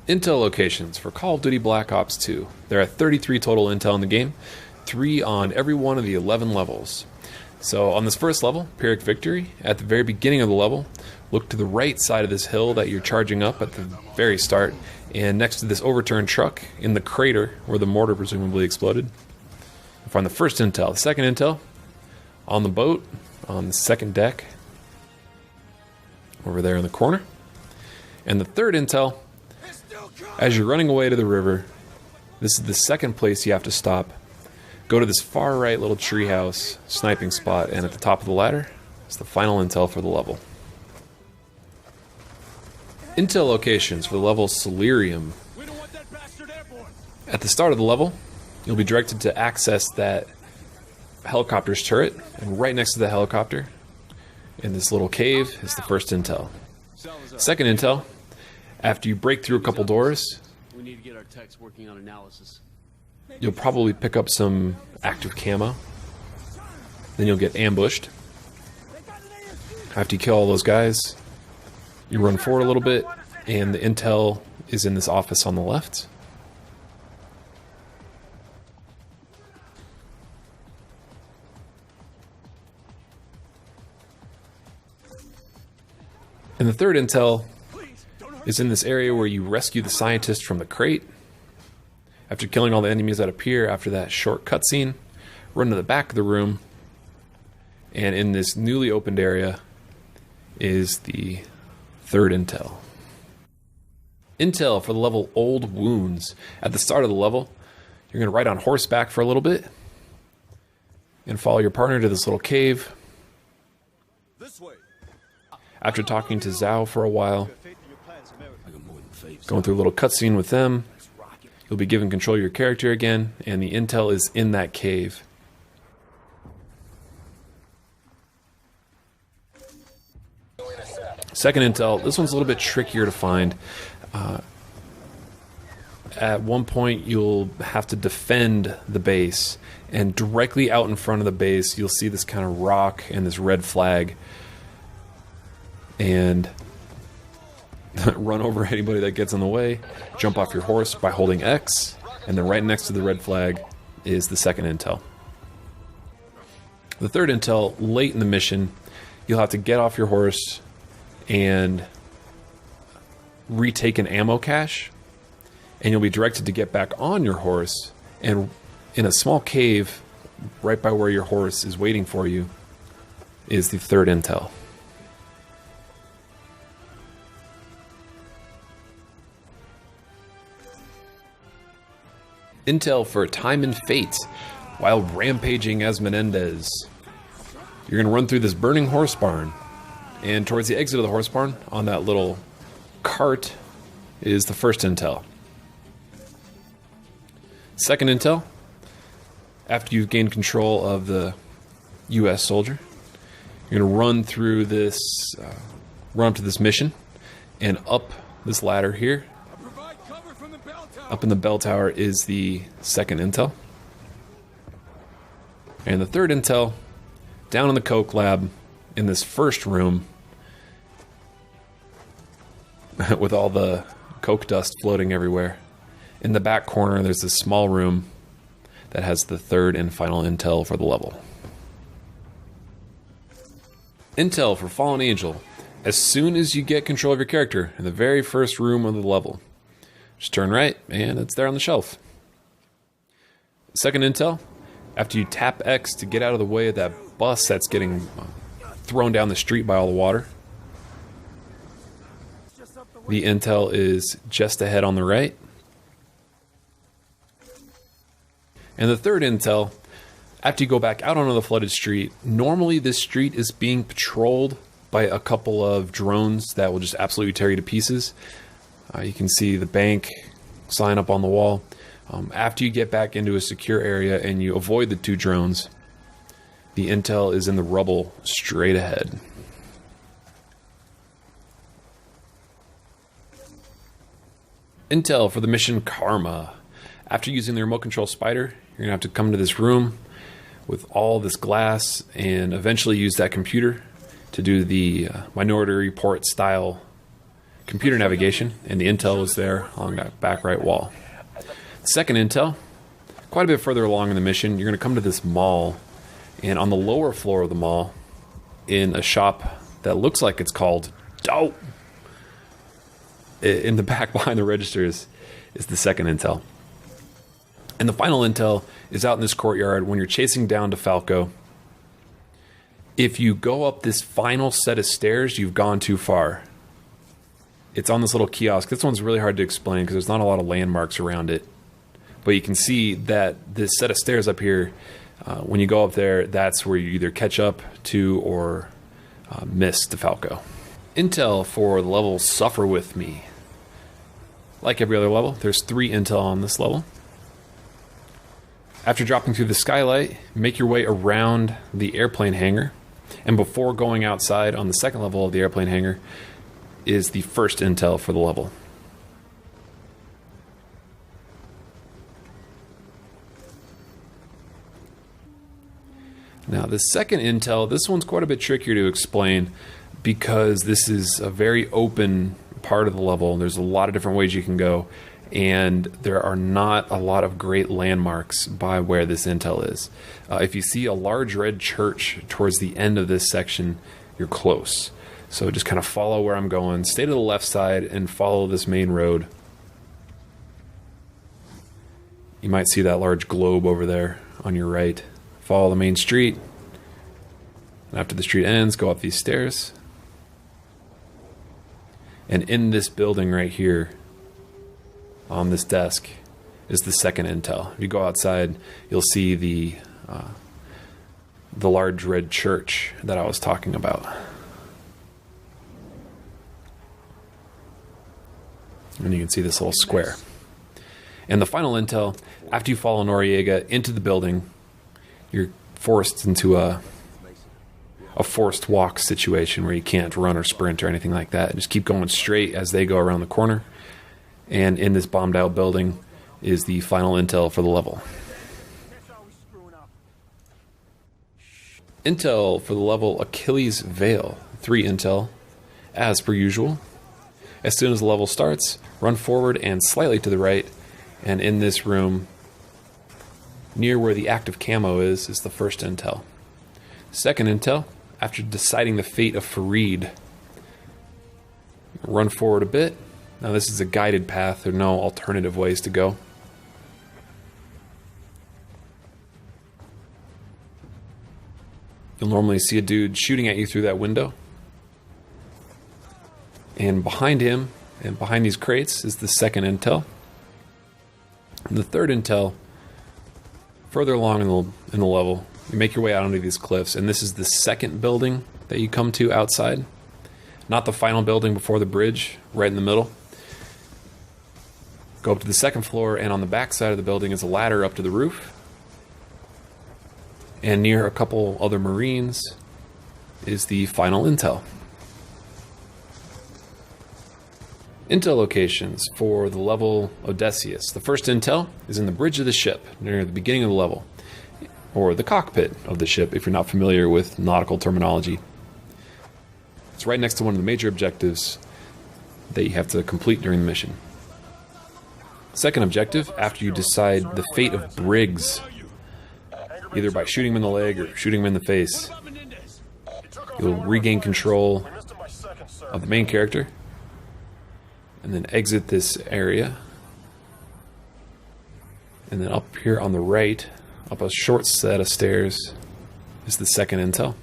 Intel locations for Call of Duty Black Ops 2. There are 33 total intel in the game, 3 on every one of the 11 levels. So on this first level, Pyrrhic Victory, at the very beginning of the level, look to the right side of this hill that you're charging up at the very start, and next to this overturned truck, in the crater where the mortar presumably exploded, you'll find the first intel. The second intel, on the boat, on the second deck, over there in the corner. And the third intel, as you're running away to the river, this is the second place you have to stop. Go to this far right little treehouse sniping spot, and at the top of the ladder is the final intel for the level. Intel locations for the level Solarium. At the start of the level, you'll be directed to access that helicopter's turret, and right next to the helicopter, in this little cave, is the first intel. Second intel, after you break through a couple doors, we need to get our techs working on analysis. You'll probably pick up some active camo. Then you'll get ambushed. After you kill all those guys, you run forward a little bit, and the intel is in this office on the left. And the third intel is in this area where you rescue the scientist from the crate. After killing all the enemies that appear after that short cutscene, run to the back of the room, and in this newly opened area is the third intel. Intel for the level Old Wounds. At the start of the level, you're going to ride on horseback for a little bit and follow your partner to this little cave. This way. After talking to Zhao for a while, going through a little cutscene with them, you'll be given control of your character again, and the intel is in that cave. Second intel, this one's a little bit trickier to find. At one point, you'll have to defend the base, and directly out in front of the base, you'll see this kind of rock and this red flag, and run over anybody that gets in the way, jump off your horse by holding X, and then right next to the red flag is the second intel. The third intel, late in the mission, you'll have to get off your horse and retake an ammo cache, and you'll be directed to get back on your horse, and in a small cave right by where your horse is waiting for you is the third intel. Intel for Time and Fate. While rampaging as Menendez, you're going to run through this burning horse barn, and towards the exit of the horse barn, on that little cart, is the first intel. Second intel, after you've gained control of the US soldier, you're going to run through this, run up to this mission, and up this ladder here. Up in the bell tower is the second intel. And the third intel, down in the Coke lab, in this first room, with all the Coke dust floating everywhere. In the back corner, there's this small room that has the third and final intel for the level. Intel for Fallen Angel. As soon as you get control of your character, in the very first room of the level, just turn right, and it's there on the shelf. Second intel, after you tap X to get out of the way of that bus that's getting thrown down the street by all the water, the intel is just ahead on the right. And the third intel, after you go back out onto the flooded street, normally this street is being patrolled by a couple of drones that will just absolutely tear you to pieces. You can see the bank sign up on the wall. After you get back into a secure area and you avoid the two drones, the intel is in the rubble straight ahead. Intel for the mission Karma. After using the remote control spider, you're going to have to come to this room with all this glass and eventually use that computer to do the Minority Report style computer navigation, and the intel was there on that back right wall. Second intel, quite a bit further along in the mission, you're going to come to this mall, and on the lower floor of the mall, in a shop that looks like it's called Dope, in the back behind the registers is the second intel. And the final intel is out in this courtyard when you're chasing down DeFalco. If you go up this final set of stairs, you've gone too far. It's on this little kiosk. This one's really hard to explain because there's not a lot of landmarks around it. But you can see that this set of stairs up here, when you go up there, that's where you either catch up to or miss DeFalco. Intel for the level Suffer With Me. Like every other level, there's 3 intel on this level. After dropping through the skylight, make your way around the airplane hangar. And before going outside on the second level of the airplane hangar is the first intel for the level. Now the second intel, this one's quite a bit trickier to explain because this is a very open part of the level. There's a lot of different ways you can go, and there are not a lot of great landmarks by where this intel is. If you see a large red church towards the end of this section, you're close. So just kind of follow where I'm going, stay to the left side and follow this main road. You might see that large globe over there on your right. Follow the main street. And after the street ends, go up these stairs. And in this building right here, on this desk, is the second intel. If you go outside, you'll see the large red church that I was talking about. And you can see this little square. And the final intel, after you follow Noriega into the building, you're forced into a forced walk situation where you can't run or sprint or anything like that. Just keep going straight as they go around the corner. And in this bombed out building is the final intel for the level. Intel for the level Achilles Veil. 3 intel, as per usual. As soon as the level starts, run forward and slightly to the right, and in this room, near where the active camo is the first intel. Second intel, after deciding the fate of Fareed, run forward a bit. Now this is a guided path, there are no alternative ways to go. You'll normally see a dude shooting at you through that window. And behind him, and behind these crates, is the second intel. And the third intel, further along in the level, you make your way out onto these cliffs, and this is the second building that you come to outside. Not the final building before the bridge, right in the middle. Go up to the second floor, and on the back side of the building is a ladder up to the roof. And near a couple other Marines is the final intel. Intel locations for the level Odysseus. The first intel is in the bridge of the ship, near the beginning of the level, or the cockpit of the ship, if you're not familiar with nautical terminology. It's right next to one of the major objectives that you have to complete during the mission. Second objective, after you decide the fate of Briggs, either by shooting him in the leg or shooting him in the face, you'll regain control of the main character and then exit this area. And then up here on the right, up a short set of stairs, is the second intel.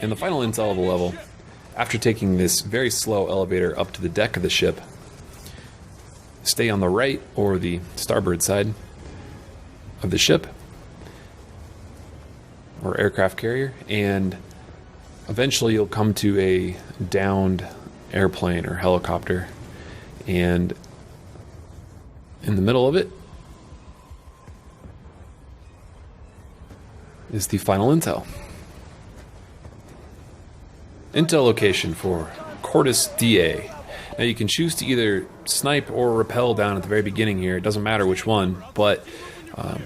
And the final intel of the level, after taking this very slow elevator up to the deck of the ship, stay on the right or the starboard side of the ship or aircraft carrier, and eventually you'll come to a downed airplane or helicopter, and in the middle of it is the final intel. Intel location for Cordis DA. Now you can choose to either snipe or rappel down at the very beginning here. It doesn't matter which one, but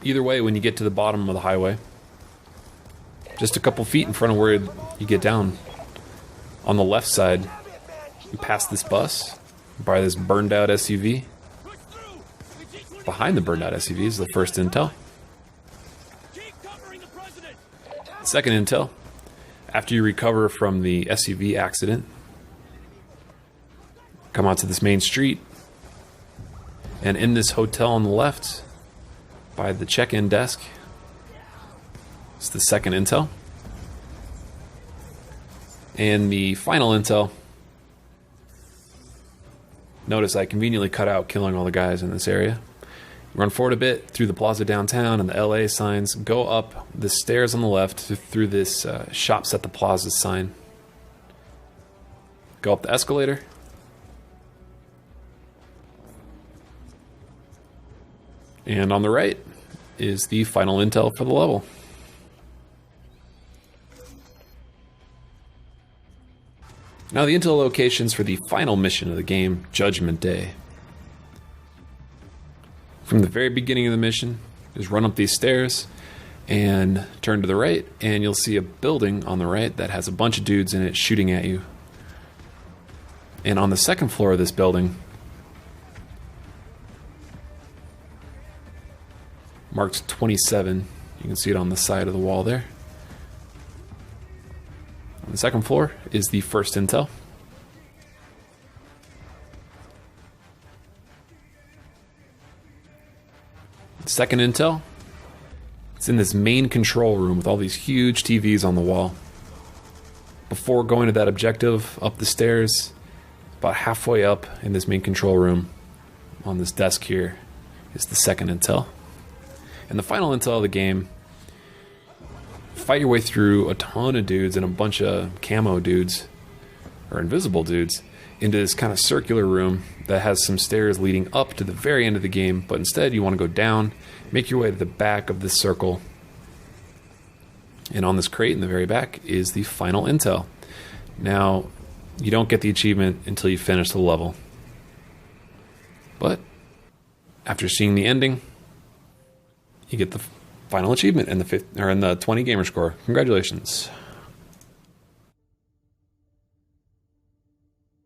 either way, when you get to the bottom of the highway, Just a couple feet in front of where you get down. On the left side, you pass this bus by this burned out SUV. Behind the burned out SUV is the first intel. Second intel, after you recover from the SUV accident, come out to this main street, and in this hotel on the left, by the check-in desk, it's the second intel. And the final intel, notice I conveniently cut out killing all the guys in this area. Run forward a bit through the plaza downtown and the LA signs. Go up the stairs on the left through this Shops at the Plaza sign. Go up the escalator. And on the right is the final intel for the level. Now the intel locations for the final mission of the game, Judgment Day. From the very beginning of the mission, just run up these stairs and turn to the right, and you'll see a building on the right that has a bunch of dudes in it shooting at you. And on the second floor of this building, marked 27, you can see it on the side of the wall there. On the second floor is the first intel. Second intel, it's in this main control room with all these huge TVs on the wall. Before going to that objective, up the stairs, about halfway up in this main control room, on this desk here, is the second intel. And the final intel of the game, fight your way through a ton of dudes and a bunch of camo dudes, or invisible dudes, into this kind of circular room that has some stairs leading up to the very end of the game, but instead you want to go down, make your way to the back of this circle, and on this crate in the very back is the final intel. Now, you don't get the achievement until you finish the level, but after seeing the ending, you get the final achievement and the 20 gamer score. Congratulations.